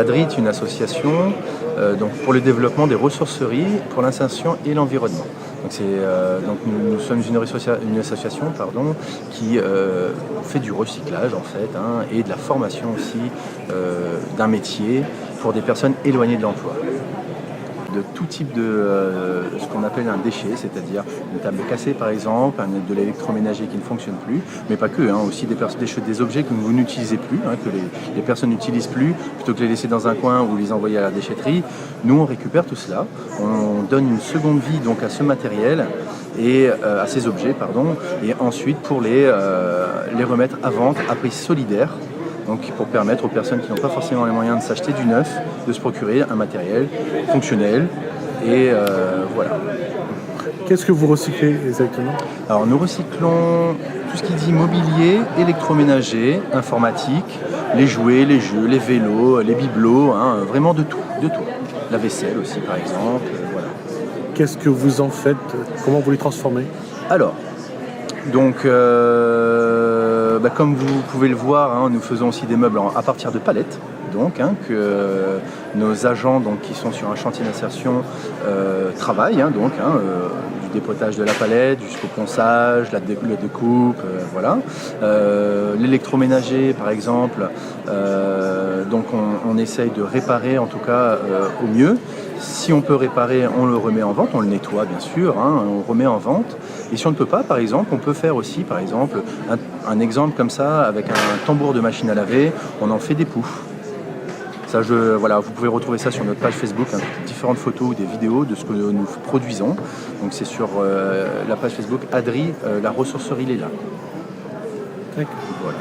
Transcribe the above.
ADRI est une association donc pour le développement des ressourceries pour l'insertion et l'environnement. Donc nous sommes une association qui fait du recyclage en fait et de la formation aussi d'un métier pour des personnes éloignées de l'emploi. De tout type de ce qu'on appelle un déchet, c'est-à-dire une table cassée par exemple, de l'électroménager qui ne fonctionne plus, mais pas que, aussi des objets que vous n'utilisez plus, que les personnes n'utilisent plus, plutôt que de les laisser dans un coin ou les envoyer à la déchetterie. Nous on récupère tout cela, on donne une seconde vie donc à ce matériel et à ces objets, et ensuite pour les remettre à vente à prix solidaire. Donc pour permettre aux personnes qui n'ont pas forcément les moyens de s'acheter du neuf, de se procurer un matériel fonctionnel et voilà. Qu'est-ce que vous recyclez exactement? Alors nous recyclons tout ce qui dit mobilier, électroménager, informatique, les jouets, les jeux, les vélos, les bibelots, vraiment de tout. La vaisselle aussi par exemple, voilà. Qu'est-ce que vous en faites? Comment vous les transformez? Alors, donc comme vous pouvez le voir, nous faisons aussi des meubles à partir de palettes, que nos agents qui sont sur un chantier d'insertion travaillent, du dépotage de la palette jusqu'au ponçage, la découpe, voilà. L'électroménager par exemple, on essaye de réparer en tout cas au mieux. Si on peut réparer, on le remet en vente, on le nettoie bien sûr, on remet en vente. Et si on ne peut pas, par exemple, on peut faire aussi, par exemple, un exemple comme ça, avec un tambour de machine à laver, on en fait des poufs. Ça, vous pouvez retrouver ça sur notre page Facebook, différentes photos ou des vidéos de ce que nous produisons. Donc c'est sur la page Facebook ADRI, la ressourcerie Léla. D'accord. Voilà.